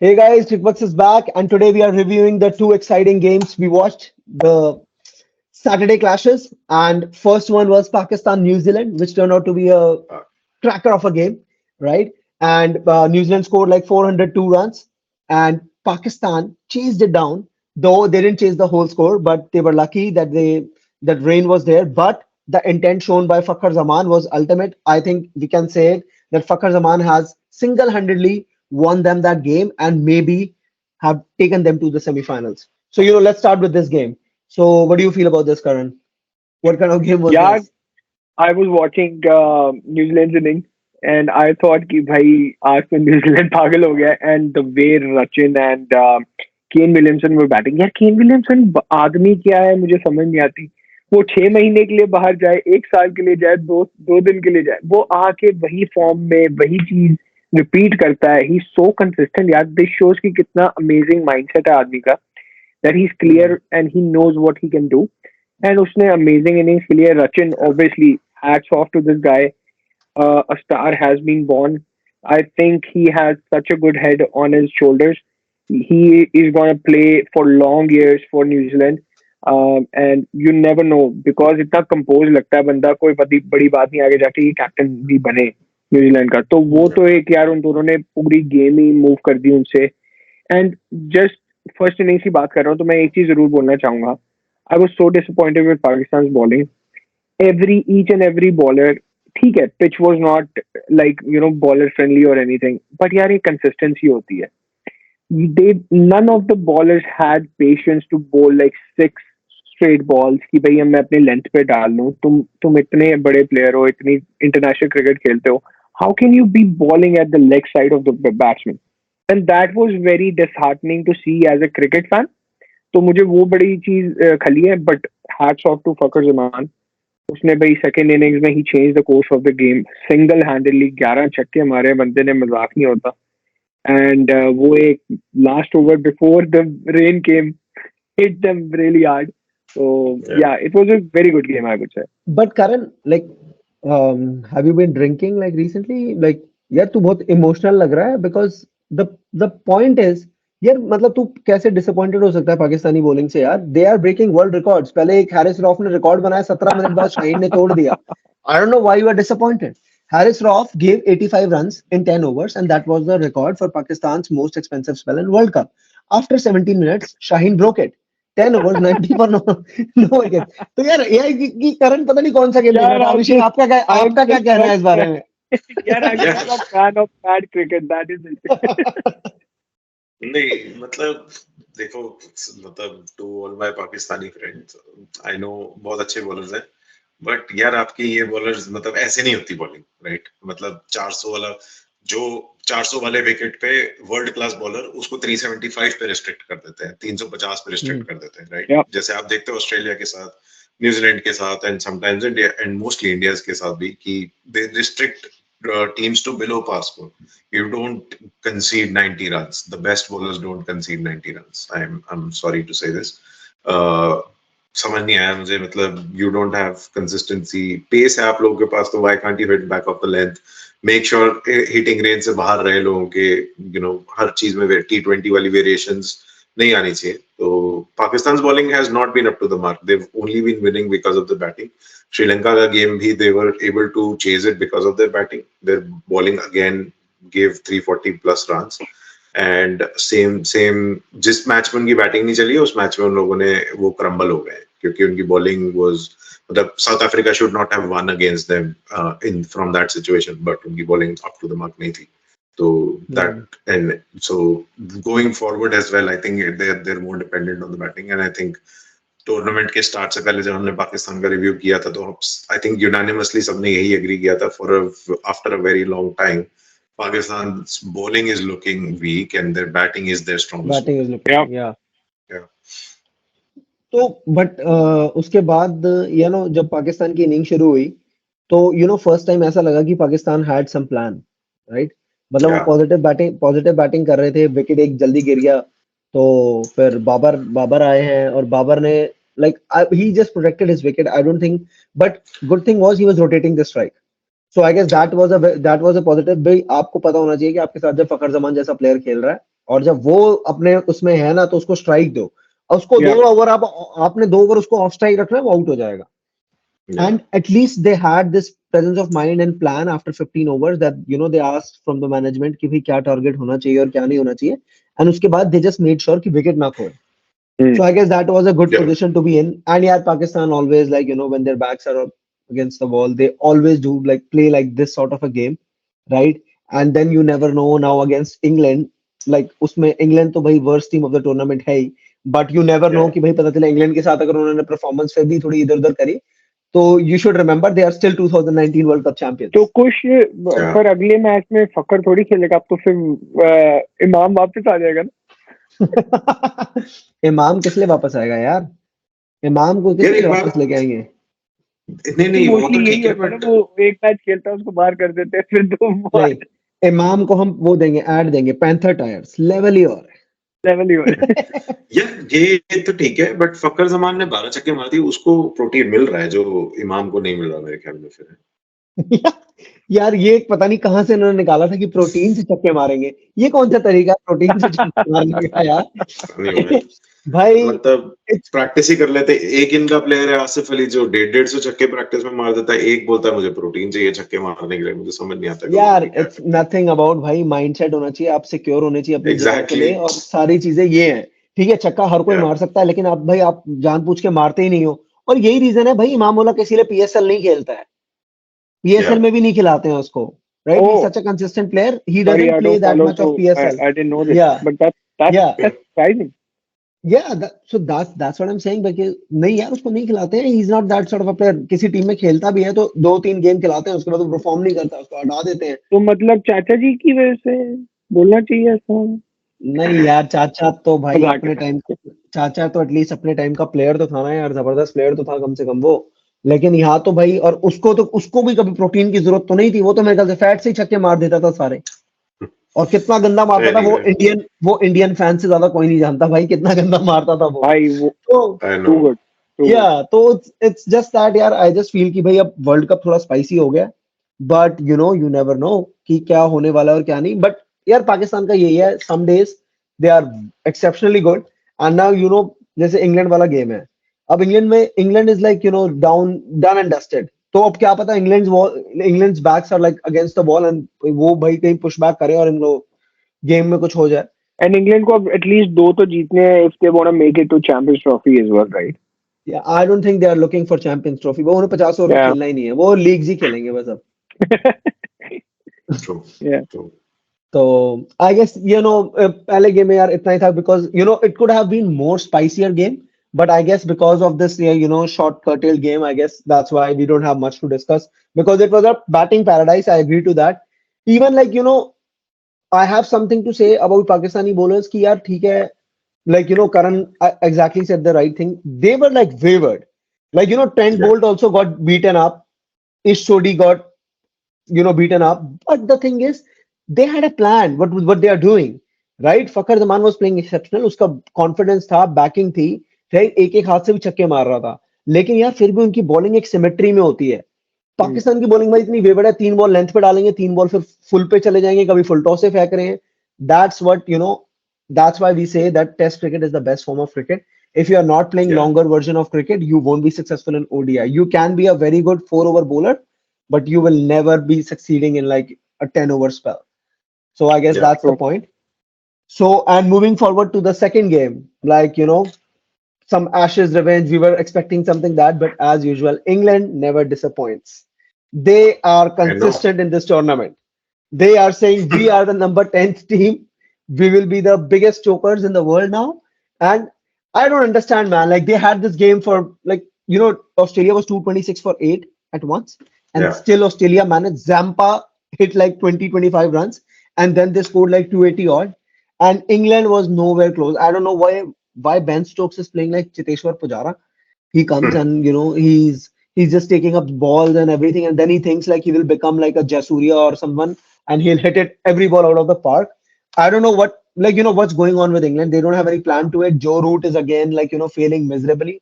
Hey guys, Rickbox is back, and today we are reviewing the two exciting games we watched. The Saturday clashes, and first one was Pakistan New Zealand, which turned out to be a cracker of a game, right? And New Zealand scored like 402 runs, and Pakistan chased it down. Though they didn't chase the whole score, but they were lucky that that rain was there. But the intent shown by Fakhar Zaman was ultimate. I think we can say it that Fakhar Zaman has single-handedly won them that game and maybe have taken them to the semifinals. So let's start with this game. So, what do you feel about this, Karan? What kind of game was Yeah, this? I was watching New Zealand's innings and I thought कि भाई आज तो New Zealand पागल हो गया and the way Rachin and Kane Williamson were batting. यार Kane Williamson आदमी क्या है मुझे समझ नहीं आती. वो 6 महीने के लिए बाहर जाए, 1 साल के लिए जाए, दो दो दिन के लिए जाए, वो आके वही फॉर्म में वही चीज रिपीट करता है. ही सो कंसिस्टेंट यार. दिस शोज कि कितना अमेजिंग माइंडसेट है आदमी का. That he's clear Hmm. and he knows what he can do. And उसने amazing innings के लिए Rachin obviously hats off to this guy. A star has been born. I think he has such a good head on his shoulders. He is going to play for long years for New Zealand. And you never know because इतना compose लगता है बंदा कोई बड़ी बड़ी बात नहीं आगे जाके ये कैप्टन भी बने न्यूजीलैंड का तो वो Hmm. तो एक यार उन दोनों ने पूरी गेम ही मूव कर दी उनसे एंड जस्ट फर्स्ट इनिंग्स की बात कर रहा हूँ तो मैं एक चीज जरूर बोलना चाहूंगा I was so disappointed with Pakistan bowling every each and every bowler ठीक है pitch was not like bowler friendly और एनीथिंग बट यार एक कंसिस्टेंसी होती है they none of the bowlers had patience to bowl like 6 straight balls कि भाई मैं अपने लेंथ पे डाल लूं तुम इतने बड़े प्लेयर हो इतनी इंटरनेशनल क्रिकेट खेलते हो how can you be bowling at the leg side of the batsman and that was very disheartening to see as a cricket fan तो मुझे वो बड़ी चीज खली है but hats off to Fakhar Zaman उसने भाई सेकंड इनिंग्स में ही change the course of the game single handedly 11 छक्के मारे बंदे ने मजाक नहीं होता एंड वो एक last over before the rain came hit them really hard so Yeah. yeah it was a very good game I would say. But Karan, like, have you been drinking like recently? Like, यार तू बहुत emotional लग रहा है because the point is यार मतलब तू कैसे डिसअपॉइंटेड हो सकता है पाकिस्तानी बॉलिंग से यार they are breaking world records पहले एक हैरिस रॉफ ने रिकॉर्ड बनाया 17 मिनट बाद शाहीन ने तोड़ दिया I don't know why you are disappointed Harris Roth gave 85 runs in 10 overs, and that was the record for Pakistan's most expensive spell in World Cup. After 17 minutes, Shaheen broke it. 10 overs, 90 for no wicket. तो यार ये current पता नहीं कौन सा game देख रहा यार था अभिषेक I am आपका क्या just कहना है not इस बारे में यार I'm Yeah. just not fan of bad cricket that is it. नहीं मतलब देखो मतलब to all my Pakistani friends I know बहुत अच्छे बॉलर्स हैं बट यार आपकी ये बॉलर्स मतलब ऐसे नहीं होती बॉलिंग राइट मतलब 400 वाला जो 400 वाले विकेट पे वर्ल्ड क्लास बॉलर उसको 375 पे रिस्ट्रिक्ट कर देते हैं 350 पे रिस्ट्रिक्ट कर देते हैं राइट Yeah. जैसे आप देखते हो ऑस्ट्रेलिया के साथ न्यूजीलैंड के साथ and sometimes India and mostly India के साथ भी कि दे restrict teams to below par score. You don't concede 90 runs. The best bowlers don't concede 90 runs. I'm sorry to say this. Uh, समझ नहीं आया मुझे मतलब you don't have consistency. Pace है आप लोगों के पास तो why can't you hit back of the length? Make sure hitting range से बाहर रहे लोगों के हर चीज में T20 वाली variations नहीं आनी चाहिए तो Pakistan bowling has not been up to the mark. They've only been winning because of the batting. Sri Lanka का गेम भी they were able to chase it because of their batting. Their bowling again gave 340 plus runs. And same जिस match में उनकी batting नहीं चली उस match में उन लोगों ने वो क्रम्बल हो गए क्योंकि उनकी बॉलिंग वाज मतलब South Africa should not have won against them in from that situation but उनकी bowling up to the mark नहीं थी तो that and so going forward as well I think they're more dependent on the batting and I think tournament के start से पहले जब हमने पाकिस्तान का रिव्यू किया था तो आई थिंक यूनानिमसली सबने यही एग्री किया था for after a very long time Pakistan's bowling is looking weak and their batting is their strongest batting is looking Yeah. या Yeah. तो बट उसके बाद जब पाकिस्तान की इनिंग शुरू हुई तो फर्स्ट टाइम ऐसा लगा कि Pakistan had some plan right मतलब वो Yeah. पॉजिटिव बैटिंग कर रहे थे विकेट एक जल्दी गिर गया तो फिर बाबर आए हैं और बाबर ने like he just protected his wicket I don't think but good thing was he was rotating the strike so I guess that was a positive भाई आपको पता होना चाहिए कि आपके साथ जब फखर जमान जैसा प्लेयर खेल रहा है और जब वो अपने उसमें है ना तो उसको स्ट्राइक दो, और उसको दो Yeah. ओवर आप आपने 2 ओवर उसको ऑफ स्ट्राइक रखना है, वो आउट हो जाएगा. Yeah. And at least they had this presence of mind and plan after 15 overs that they asked from the management कि भाई क्या target होना चाहिए और क्या नहीं होना चाहिए, and उसके बाद they just made sure कि wicket ना खोए. Hmm. So I guess that was a good Yeah. position to be in. And yeah, Pakistan always, like when their backs are up against the wall, they always do like play like this sort of a game, right? And then you never know now against England, like उसमें England तो भाई worst team of the tournament है ही, but you never know Yeah. कि भाई पता चले England के साथ अगर उन्होंने performance फिर भी थोड़ी इधर उधर करी, तो you should remember they are still 2019 World Cup तो champions. कुछ Yeah. पर अगले मैच में फकर थोड़ी खेलेगा, अब तो फिर इमाम वापस आ जाएगा ना. इमाम किस लिए वापस आएगा यार? इमाम को किस यार लिए एक वापस बात, लेके आएंगे? नहीं तो नहीं वो मोस्टली तो यही ठीक है होता है ना, बट वो एक मैच खेलता है उसको बाहर कर देते हैं फिर दो नहीं, इमाम को हम वो देंगे, ऐड देंगे, पैंथर टायर्स लेवल ही और लेवल ही हो. है. यार ये तो ठीक है बट फकर जमान ने 12 छक्के मार दिए, उसको प्रोटीन मिल रहा है जो इमाम को नहीं मिल रहा मेरे ख्याल में फिर. यार ये पता नहीं कहाँ से इन्होंने निकाला था कि प्रोटीन से छक्के मारेंगे. ये कौन सा तरीका है प्रोटीन से छक्के मारने का यार? नहीं भाई, भाई मतलब it's- प्रैक्टिस ही कर लेते. एक इनका प्लेयर है आसिफ अली जो 150 छक्के प्रैक्टिस में मार देता है, एक बोलता है मुझे प्रोटीन चाहिए छक्के मारने के लिए. मुझे समझ नहीं आता यार गवर्नमेंट क्या इट्स करती है. नथिंग अबाउट, भाई माइंडसेट होना चाहिए, आप सिक्योर होने चाहिए अपनी जगह के एग्जैक्टली. लिए, और सारी चीजें ये हैं. ठीक है, छक्का हर कोई या मार सकता है, लेकिन आप भाई आप जानबूझ के मारते ही नहीं हो. और यही रीजन है भाई इमाम उल्लाह किसी लिए पीएसएल नहीं खेलता है. या पीएसएल में भी नहीं खिलाते हैं उसको. Right, he Oh, such a consistent player, he sorry, doesn't I play don't that follow, much of so PSL. I didn't know this. या But that's या that's surprising. so that's what I'm saying, because नहीं यार उसको नहीं खिलाते हैं. He is not that sort of a player. किसी team में खेलता भी है तो 2-3 गेम खिलाते हैं, उसके बाद वो परफॉर्म नहीं करता, उसको हटा देते हैं. तो मतलब चाचा जी की वजह से बोलना चाहिए ऐसा. नहीं यार, चाचा तो भाई मजाक अपने है. टाइम, चाचा तो एटलीस्ट अपने टाइम का प्लेयर तो था ना यार, जबरदस्त प्लेयर तो था कम से कम वो. लेकिन यहाँ तो भाई, और उसको तो उसको भी कभी प्रोटीन की जरूरत तो नहीं थी, वो तो मेरे ख्याल से फैट से ही छक्के मार देता था सारे. और कितना गंदा मारता था वो, एनीवे इंडियन फैन से ज्यादा कोई नहीं जानता भाई कितना गंदा मारता था वो. भाई वो तो I know. Too good, too या गुड. तो इट्स जस्ट दैट यार, आई जस्ट फील कि भाई अब वर्ल्ड कप थोड़ा स्पाइसी हो गया, बट यू नेवर नो कि क्या होने वाला है और क्या नहीं. बट यार पाकिस्तान का यही है, some days they are exceptionally good, and now जैसे इंग्लैंड वाला गेम है, अब England is like down, done and dusted. तो अब क्या पता England's backs are like against the ball, and वो भाई कहीं पुश बैक करे और इन लोग गेम में कुछ हो जाए. एंड इंग्लैंड को अब एटलीस्ट दो तो जीतने हैं if they want to make it to champions trophy as well, right. या I don't think they are looking for champions trophy. वो उन्हें 50 ओवर का या. खेलना ही नहीं है, वो लीग्स ही खेलेंगे बस अब. ट्रू. या. ट्रू. तो आई गेस पहले गेम में यार इतना ही था, because it could have been more spicier game, but I guess because of this short curtailed game, I guess that's why we don't have much to discuss, because it was a batting paradise. I agree to that. Even like I have something to say about Pakistani bowlers ki yaar theek hai, like Karan exactly said the right thing. They were like wavered, like Trent Yeah. Bolt also got beaten up, Ish Sodhi got beaten up. But the thing is, they had a plan. What they are doing, right? Fakhar Zaman was playing exceptional. उसका confidence था, backing थी, right? एक एक हाथ से भी छक्के मार रहा था. लेकिन यार फिर भी उनकी बॉलिंग एक सिमेट्री में होती है. पाकिस्तान की बॉलिंग भाई इतनी वेवड़ है, 3 बॉल लेंथ पे डालेंगे, 3 बॉल फिर फुल पे चले जाएंगे, कभी फुल टॉस से फेंक रहे हैं. That's what that's why we say that test cricket is the best form of cricket. If you are not playing Yeah. longer version of cricket, you won't be successful in ODI. You can be a very good 4 over bowler, but you will never be succeeding in like a 10 over spell. So I guess Yeah. that's the So, point. So, and moving forward to the second game, like some Ashes revenge. We were expecting something that, but as usual, England never disappoints. They are I know. consistent in this tournament. They are saying we are the number 10th team. We will be the biggest chokers in the world now. And I don't understand, man. Like they had this game for like, Australia was 226 for 8 at once. And Yeah. still Australia managed. Zampa hit like 20-25 runs. And then they scored like 280 odd. And England was nowhere close. I don't know why Ben Stokes is playing like Chiteshwar Pujara. He comes and he's just taking up balls and everything, and then he thinks like he will become like a Jasuria or someone, and he'll hit it every ball out of the park. I don't know what's going on with England. They don't have any plan to it. Joe Root is again like failing miserably.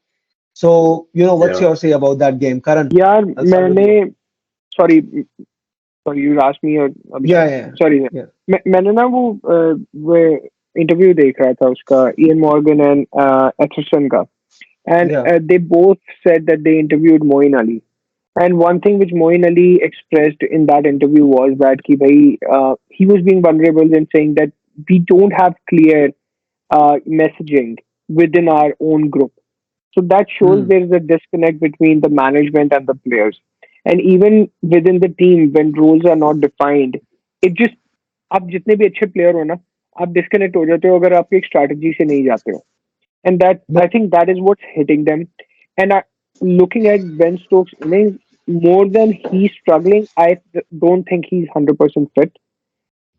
So what's Yeah. your say about that game, Karan? यार I'll start with मैंने, you. Sorry sorry, you ask me Yeah, Abhishek, yeah, sorry. yeah. मैंने ना वो interview देख रहा था उसका, Ian Morgan and एथरसन का, and Yeah. they both said that they interviewed Moeen Ali. And one thing which Moeen Ali expressed in that interview was that he was being vulnerable and saying that we don't have clear messaging within our own group. So that shows Hmm. there is a disconnect between the management and the players. And even within the team, when roles are not defined, it just, आप जितने भी अच्छे player हो ना, आप disconnect हो जाते हो अगर आप एक स्ट्रैटेजी से नहीं जाते हो. And that, I But think that is what's hitting them. And looking at Ben Stokes' innings, more than he's struggling, I don't think he's 100% fit.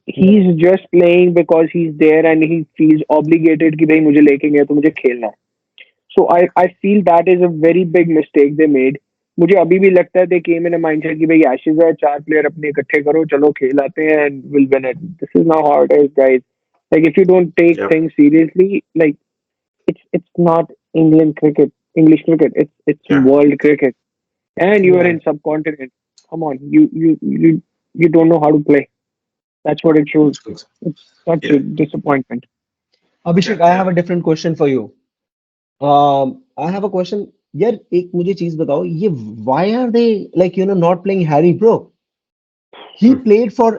yeah. He's just playing because he's there and he feels obligated कि भाई मुझे लेके गए तो मुझे खेलना है. So I feel that is a very big mistake they made. मुझे अभी भी लगता है they came in a mindset कि भाई एशेज है, चार प्लेयर अपने इकट्ठे करो, चलो खेल आते हैं and we'll win it. This is not how it is, guys. Like if you don't take Yep. things seriously, like it's not England cricket, English cricket. It's Yeah. world cricket, and you are Yeah. in subcontinent. Come on, you don't know how to play. That's what it shows. It's such a Yeah. disappointment. Yeah. Abhishek, I have Yeah. a different question for you. I have a question. यार एक मुझे चीज बताओ, ये why are they like not playing Harry bro? He played for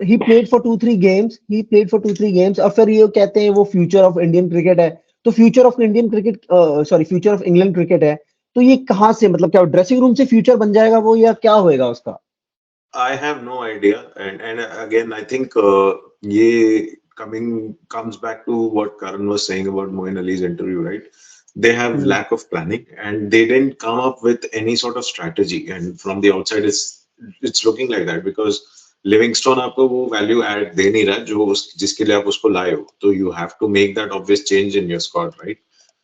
2-3 games. He played for 2-3 games और फिर ये कहते हैं वो फ्यूचर ऑफ इंडियन क्रिकेट है. तो future of Indian cricket, sorry, future of England cricket है. तो ये कहाँ से, मतलब क्या ड्रेसिंग रूम से फ्यूचर बन जाएगा वो, या क्या होएगा उसका? I have no idea, and again, I think ye coming comes back to what Karan was saying about Moeen Ali's interview, right? They have hmm. lack of planning, and they didn't come up with any sort of strategy. And from the outside, it's looking like that because Livingstone आपको वो value add दे नहीं रहा जो जिसके लिए आप उसको लाए हो. तो you have to make that obvious change in your squad, right?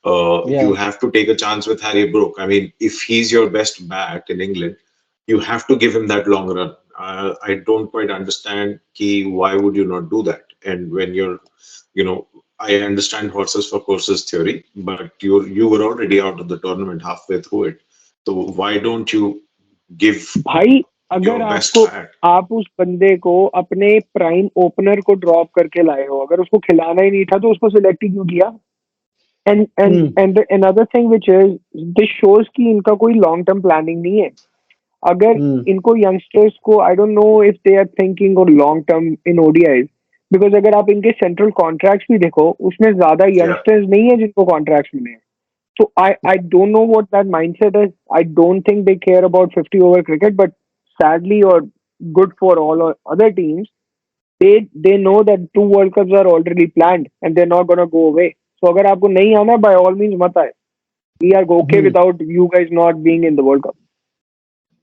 You Yeah. have to take a chance with Harry Brook. I mean, if he's your best bat in England, you have to give him that long run. I don't quite understand why would you not do that? And when I understand horses for courses theory, but you were already out of the tournament halfway through it. So why don't you give भाई अगर your best आपको, bat? आप उस बंदे को अपने prime opener को drop करके लाए हो, अगर उसको खिलाना ही नहीं था तो उसको सिलेक्ट ही क्यों किया? Hmm. And another thing which is, this shows कि इनका कोई लॉन्ग टर्म प्लानिंग नहीं है. अगर हम्म. इनको यंगस्टर्स को, I don't know if they are thinking और long term in ODIs, because अगर आप इनके सेंट्रल कॉन्ट्रैक्ट्स भी देखो उसमें ज्यादा Yeah, यंगस्टर्स नहीं है जिनको कॉन्ट्रैक्ट्स मिले हैं. So I don't know what that mindset is. I don't think they care about 50 over cricket, but sadly or good for all other teams, they know that two World Cups are already planned and they're not gonna go away. So अगर आपको नहीं आना, by all means मत आए. We are okay hmm. without you guys not being in the World Cup.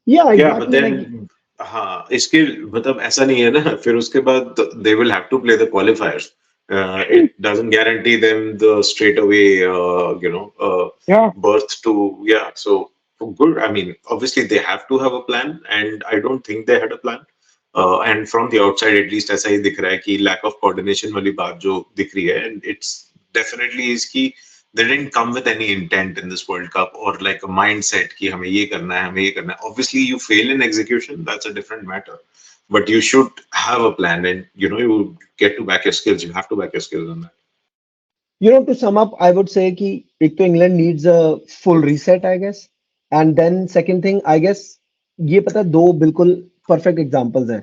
Yeah, yeah, but exactly. Like, then हाँ इसके मतलब ऐसा नहीं है ना फिर उसके बाद they will have to play the qualifiers. It doesn't guarantee them the straight away Yeah, berth to so good. I mean obviously they have to have a plan and I don't think they had a plan. And from the outside at least ऐसा ही दिख रहा है कि lack of coordination वाली बात जो दिख रही है and it's definitely is कि they didn't come with any intent in this World Cup or like a mindset कि हमें ये करना है हमें ये करना है. Obviously you fail in execution, that's a different matter, but you should have a plan and you get to back your skills. You have to back your skills on that. to sum up, I would say कि एक तो England needs a full reset, I guess. And then second thing, I guess, ये पता है, दो बिल्कुल perfect examples हैं.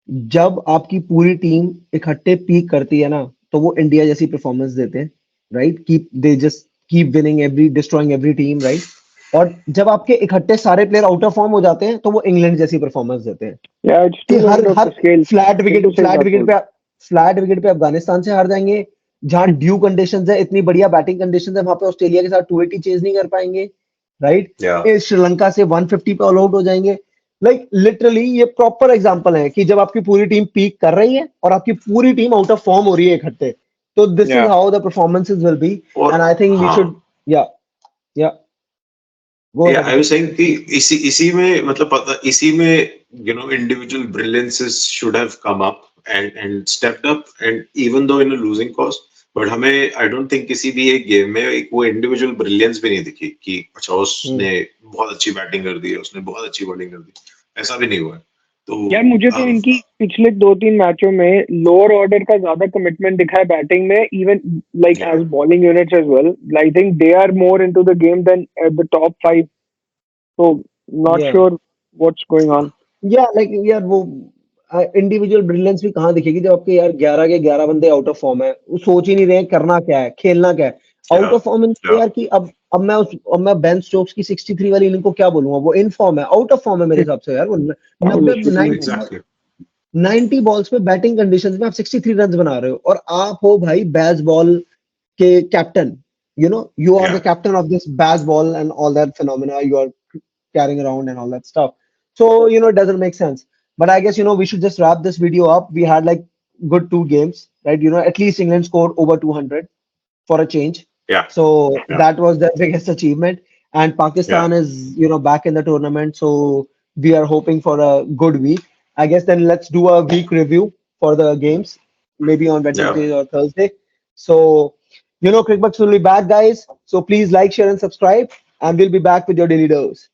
जब आपकी पूरी टीम इकट्ठे पीक करती है ना, तो वो इंडिया जैसी परफॉर्मेंस देते हैं, right? They just keep winning every, destroying every team, right? और जब आपके इकट्ठे सारे प्लेयर आउट ऑफ फॉर्म हो जाते हैं, तो वो इंग्लैंड जैसी परफॉर्मेंस देते हैं yeah, it's कि two her end of her the scale. Flat wicket बिल्कुल सही फ्लैट बात विकेट बोल. पे फ्लैट विकेट पे अफगानिस्तान से हार जाएंगे. जहां ड्यू कंडीशंस है, इतनी बढ़िया बैटिंग कंडीशंस है, वहां पे ऑस्ट्रेलिया के साथ 280 चेज नहीं कर पाएंगे, राइट? Yeah. श्रीलंका से 150 पे ऑल आउट हो जाएंगे. लाइक लिटरली ये प्रॉपर एग्जांपल है कि जब आपकी पूरी टीम पीक कर रही है और आपकी पूरी टीम आउट ऑफ फॉर्म हो रही है इकट्ठे, तो this is Yeah, how the performances will be. और एंड आई थिंक वी हाँ शुड, या या गो Yeah, ahead I was Abhishek. saying कि इसी में मतलब पता इसी में individual brilliances should have come up and stepped up and even though in a losing cause but हमें I don't think किसी भी एक गेम में एक वो individual brilliance भी नहीं दिखी कि अच्छा हम्म. उसने बहुत अच्छी बैटिंग कर दी है उसने बहुत अच्छी बॉलिंग कर दी ऐसा भी नहीं हुआ है. तो यार मुझे तो इनकी पिछले 2-3 मैचों में लोअर ऑर्डर का ज्यादा कमिटमेंट दिखा है बैटिंग में, इवन लाइक या as bowling units as well. I think they are more into the game than at the top 5। तो not Yeah. Sure what's going on. या लाइक यार वो इंडिविजुअल ब्रिलियंस भी कहाँ दिखेगी जब आपके यार 11 के 11 बंदे आउट ऑफ फॉर्म है, वो सोच ही नहीं रहे हैं करना क्या है, खेलना क्या है। या आउट ऑफ फॉर्म इन या यार कि अब मैं बेन स्टोक्स की 63 वाली इनिंग को क्या बोलूंगा, वो इन फॉर्म है, आउट ऑफ फॉर्म है मेरे हिसाब से यार। वो 90 90 एग्जैक्टली 90 बॉल्स पे बैटिंग कंडीशंस में आप 63 रन बना रहे हो, और आप हो भाई बैस बॉल के कैप्टन। You are या the captain of this baseball and all that phenomena you are carrying around and all that stuff. So, it doesn't make sense. But I guess, we should just wrap this video up. We had like good two games, right? At least England scored over 200 for a change. या So या that was their biggest achievement. And या Pakistan is, back in the tournament. So we are hoping for a good week. I guess then let's do a week review for the games, maybe on या Wednesday or Thursday. So, CrickBucks will be back, guys. So please like, share, and subscribe. And we'll be back with your daily dose.